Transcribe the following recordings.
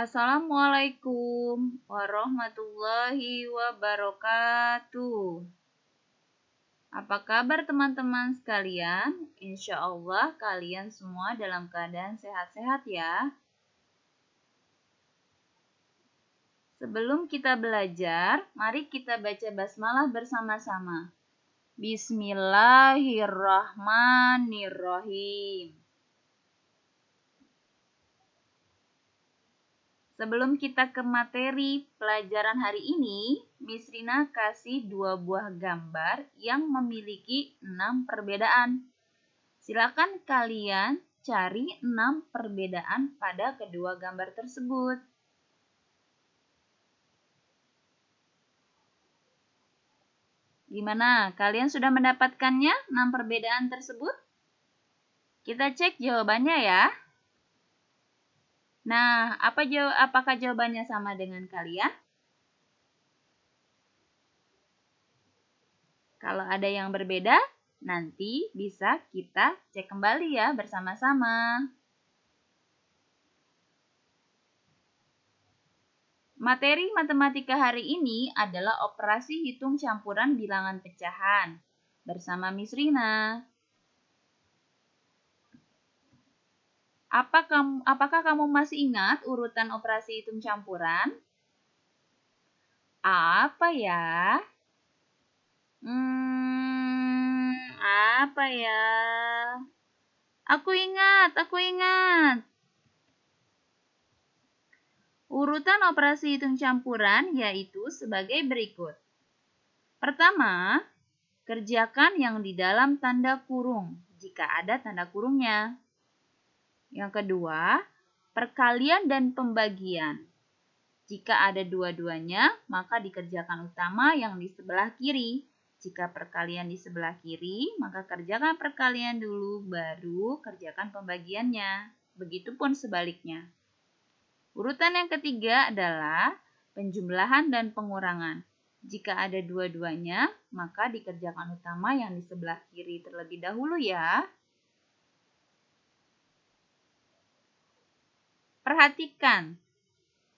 Assalamualaikum warahmatullahi wabarakatuh. Apa kabar teman-teman sekalian? Insya Allah kalian semua dalam keadaan sehat-sehat ya. Sebelum kita belajar, mari kita baca basmalah bersama-sama. Bismillahirrahmanirrahim. Sebelum kita ke materi pelajaran hari ini, Miss Rina kasih 2 buah gambar yang memiliki 6 perbedaan. Silakan kalian cari 6 perbedaan pada kedua gambar tersebut. Gimana? Kalian sudah mendapatkannya 6 perbedaan tersebut? Kita cek jawabannya ya. Nah, apakah jawabannya sama dengan kalian? Kalau ada yang berbeda, nanti bisa kita cek kembali ya bersama-sama. Materi matematika hari ini adalah operasi hitung campuran bilangan pecahan bersama Miss Rina. Apakah kamu masih ingat urutan operasi hitung campuran? Apa ya? Apa ya? Aku ingat. Urutan operasi hitung campuran yaitu sebagai berikut. Pertama, kerjakan yang di dalam tanda kurung jika ada tanda kurungnya. Yang kedua, perkalian dan pembagian. Jika ada dua-duanya, maka dikerjakan utama yang di sebelah kiri. Jika perkalian di sebelah kiri, maka kerjakan perkalian dulu, baru kerjakan pembagiannya. Begitupun sebaliknya. Urutan yang ketiga adalah penjumlahan dan pengurangan. Jika ada dua-duanya, maka dikerjakan utama yang di sebelah kiri terlebih dahulu ya. Perhatikan,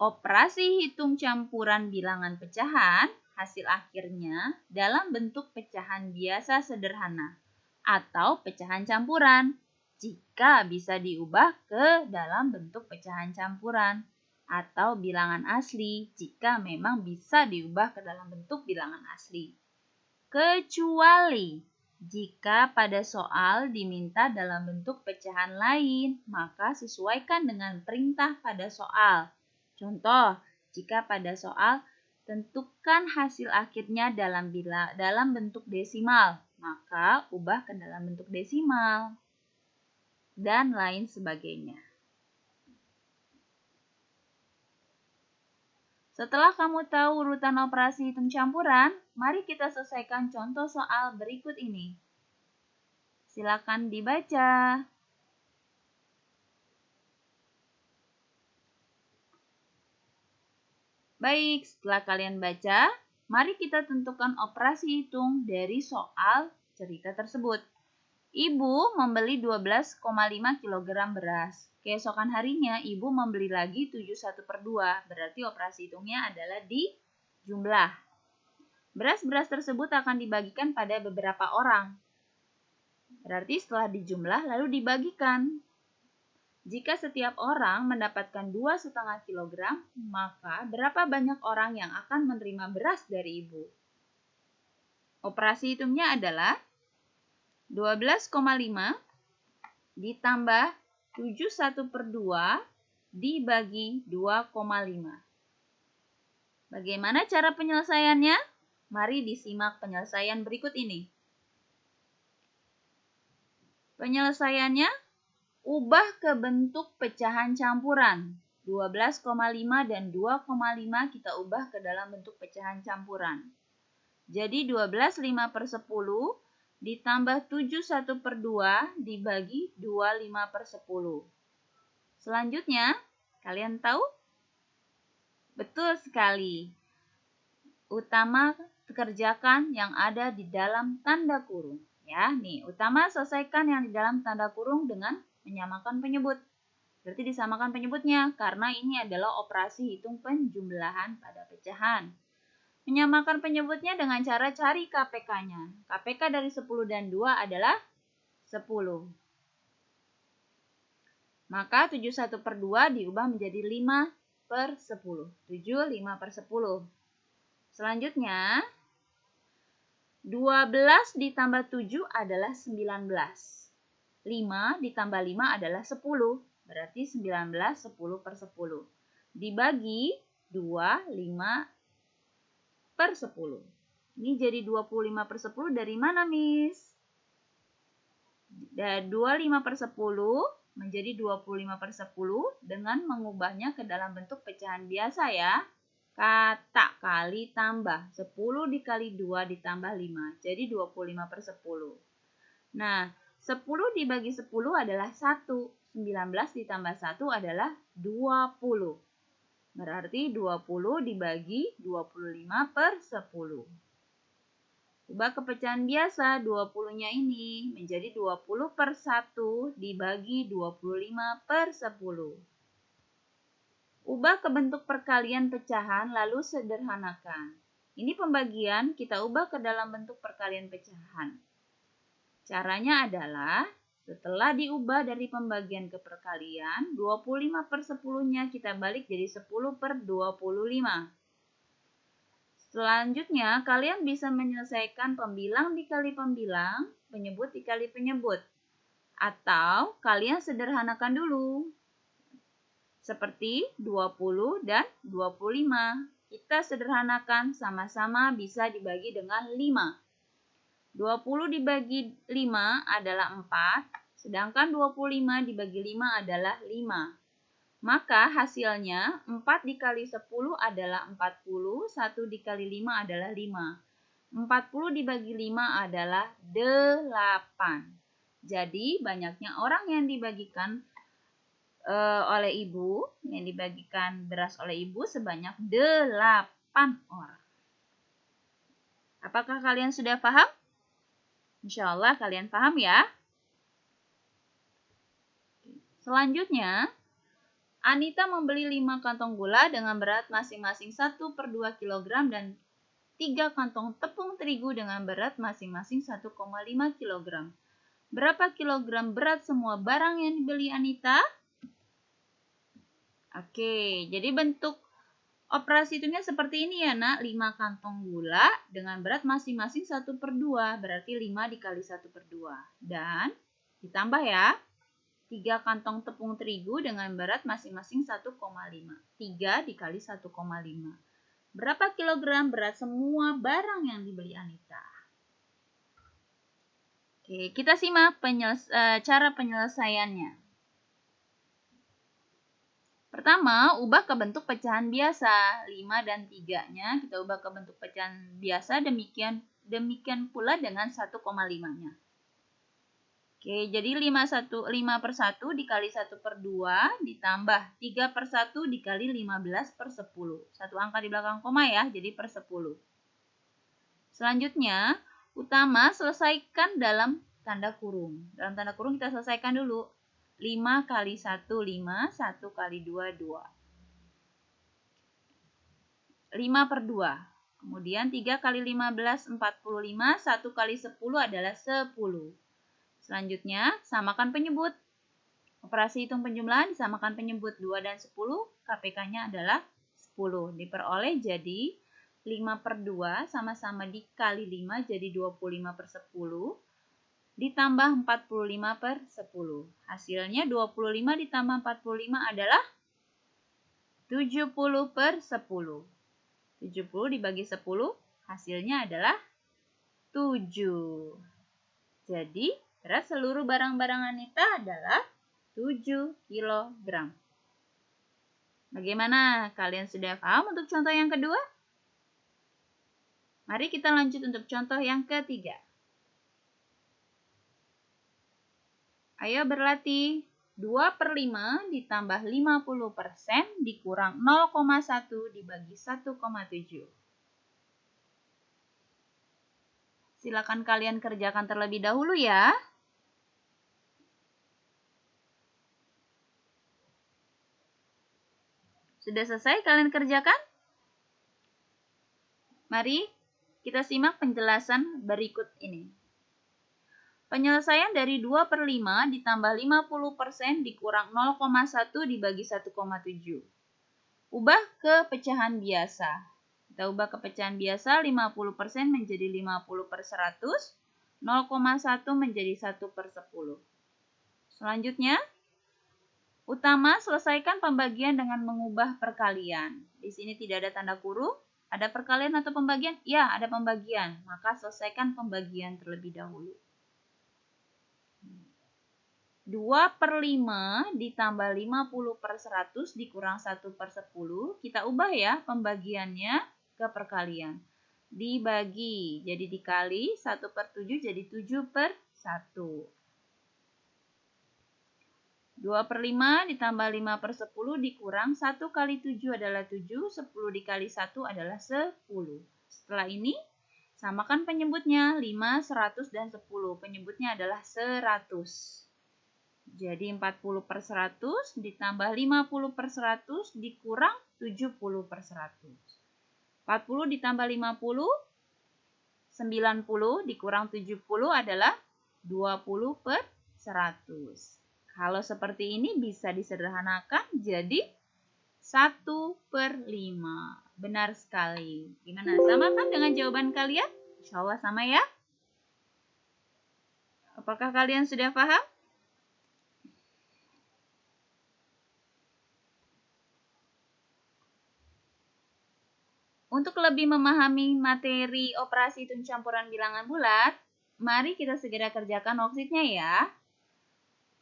operasi hitung campuran bilangan pecahan, hasil akhirnya dalam bentuk pecahan biasa sederhana atau pecahan campuran jika bisa diubah ke dalam bentuk pecahan campuran atau bilangan asli jika memang bisa diubah ke dalam bentuk bilangan asli. Kecuali jika pada soal diminta dalam bentuk pecahan lain, maka sesuaikan dengan perintah pada soal. Contoh, jika pada soal tentukan hasil akhirnya dalam bentuk desimal, maka ubah ke dalam bentuk desimal, dan lain sebagainya. Setelah kamu tahu urutan operasi hitung campuran, mari kita selesaikan contoh soal berikut ini. Silakan dibaca. Baik, setelah kalian baca, mari kita tentukan operasi hitung dari soal cerita tersebut. Ibu membeli 12,5 kg beras. Keesokan harinya, ibu membeli lagi 71/2. Berarti operasi hitungnya adalah di jumlah. Beras-beras tersebut akan dibagikan pada beberapa orang. Berarti setelah dijumlah lalu dibagikan. Jika setiap orang mendapatkan 2,5 kg, maka berapa banyak orang yang akan menerima beras dari ibu? Operasi hitungnya adalah 12,5 ditambah 71/2 dibagi 2,5. Bagaimana cara penyelesaiannya? Mari disimak penyelesaian berikut ini. Penyelesaiannya, ubah ke bentuk pecahan campuran. 12,5 dan 2,5 kita ubah ke dalam bentuk pecahan campuran. Jadi 12/5/10 ditambah 71/2 dibagi 25/10. Selanjutnya, kalian tahu? Betul sekali. Utama kerjakan yang ada di dalam tanda kurung. Ya, nih, utama selesaikan yang di dalam tanda kurung dengan menyamakan penyebut. Berarti disamakan penyebutnya karena ini adalah operasi hitung penjumlahan pada pecahan. Menyamakan penyebutnya dengan cara cari KPK-nya. KPK dari 10 dan 2 adalah 10. Maka 71/2 diubah menjadi 5/10. 7, 5/10. Selanjutnya, 12 ditambah 7 adalah 19. 5 ditambah 5 adalah 10. Berarti 19, 10/10. Dibagi 2, 5/10. Ini jadi 25/10 dari mana, Miss? 25/10 menjadi 25/10 dengan mengubahnya ke dalam bentuk pecahan biasa ya. Kata kali tambah. 10 dikali 2 ditambah 5. Jadi 25/10. Nah, 10 dibagi 10 adalah 1. 19 ditambah 1 adalah 20. Berarti 20 dibagi 25/10. Ubah ke pecahan biasa, 20-nya ini menjadi 20/1 dibagi 25/10. Ubah ke bentuk perkalian pecahan lalu sederhanakan. Ini pembagian kita ubah ke dalam bentuk perkalian pecahan. Caranya adalah setelah diubah dari pembagian ke perkalian, 25/10-nya kita balik jadi 10/25. Selanjutnya, kalian bisa menyelesaikan pembilang dikali pembilang, penyebut dikali penyebut. Atau kalian sederhanakan dulu. Seperti 20 dan 25. Kita sederhanakan sama-sama bisa dibagi dengan 5. 20 dibagi 5 adalah 4, sedangkan 25 dibagi 5 adalah 5. Maka hasilnya 4 dikali 10 adalah 40, 1 dikali 5 adalah 5. 40 dibagi 5 adalah 8. Jadi banyaknya orang yang dibagikan oleh ibu, yang dibagikan beras oleh ibu sebanyak 8 orang. Apakah kalian sudah paham? Insya Allah kalian paham ya. Selanjutnya, Anita membeli 5 kantong gula dengan berat masing-masing 1/2 kg dan 3 kantong tepung terigu dengan berat masing-masing 1,5 kg. Berapa kilogram berat semua barang yang dibeli Anita? Oke, jadi bentuk operasi hitungnya seperti ini ya nak. 5 kantong gula dengan berat masing-masing 1/2. Berarti 5 dikali 1/2. Dan ditambah ya. 3 kantong tepung terigu dengan berat masing-masing 1,5. 3 dikali 1,5. Berapa kilogram berat semua barang yang dibeli Anita? Oke, kita simak cara penyelesaiannya. Pertama, ubah ke bentuk pecahan biasa. 5 dan 3-nya kita ubah ke bentuk pecahan biasa, demikian pula dengan 1,5-nya. Oke, jadi 5/1 dikali 1/2 ditambah 3/1 dikali 15/10. Satu angka di belakang koma ya, jadi per 10. Selanjutnya, utama selesaikan dalam tanda kurung. Dalam tanda kurung kita selesaikan dulu. 5 kali 1, 5. 1 kali 2, 2. 5/2. Kemudian 3 kali 15, 45. 1 kali 10 adalah 10. Selanjutnya, samakan penyebut. Operasi hitung penjumlahan disamakan penyebut 2 dan 10. KPK-nya adalah 10. Diperoleh jadi 5/2 sama-sama dikali 5 jadi 25/10. Ditambah 45/10. Hasilnya 25 ditambah 45 adalah 70/10. 70 dibagi 10, hasilnya adalah 7. Jadi, berat seluruh barang-barang Anita adalah 7 kg. Bagaimana? Kalian sudah paham untuk contoh yang kedua? Mari kita lanjut untuk contoh yang ketiga. Ayo berlatih. 2/5 ditambah 50% dikurang 0,1 dibagi 1,7. Silakan kalian kerjakan terlebih dahulu ya. Sudah selesai kalian kerjakan? Mari kita simak penjelasan berikut ini. Penyelesaian dari 2/5 ditambah 50% dikurang 0,1 dibagi 1,7. Ubah ke pecahan biasa. Kita ubah ke pecahan biasa, 50% menjadi 50/100, 0,1 menjadi 1/10. Selanjutnya, utama selesaikan pembagian dengan mengubah perkalian. Di sini tidak ada tanda kurung. Ada perkalian atau pembagian? Ya, ada pembagian. Maka selesaikan pembagian terlebih dahulu. 2/5 ditambah 50/100 dikurang 1/10. Kita ubah ya pembagiannya ke perkalian. Dibagi, jadi dikali 1/7 jadi 7/1. 2/5 ditambah 5/10 dikurang 1 kali 7 adalah 7, 10 dikali 1 adalah 10. Setelah ini, samakan penyebutnya, 5, 100, dan 10. Penyebutnya adalah 100. Jadi 40/100 ditambah 50/100 dikurang 70/100. 40 ditambah 50, 90 dikurang 70 adalah 20/100. Kalau seperti ini bisa disederhanakan jadi 1/5. Benar sekali. Gimana? Sama kan dengan jawaban kalian? Insya Allah sama ya. Apakah kalian sudah paham? Untuk lebih memahami materi operasi hitung campuran bilangan bulat, mari kita segera kerjakan worksheet-nya ya.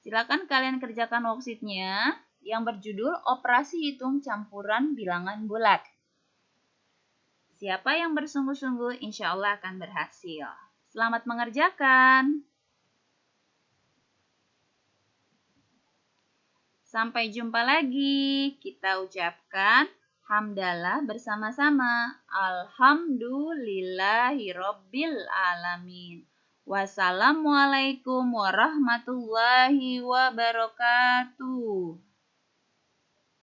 Silakan kalian kerjakan worksheet-nya yang berjudul Operasi Hitung Campuran Bilangan Bulat. Siapa yang bersungguh-sungguh insya Allah akan berhasil. Selamat mengerjakan. Sampai jumpa lagi. Kita ucapkan hamdalah bersama-sama. Alhamdulillahirabbil alamin. Wassalamualaikum warahmatullahi wabarakatuh.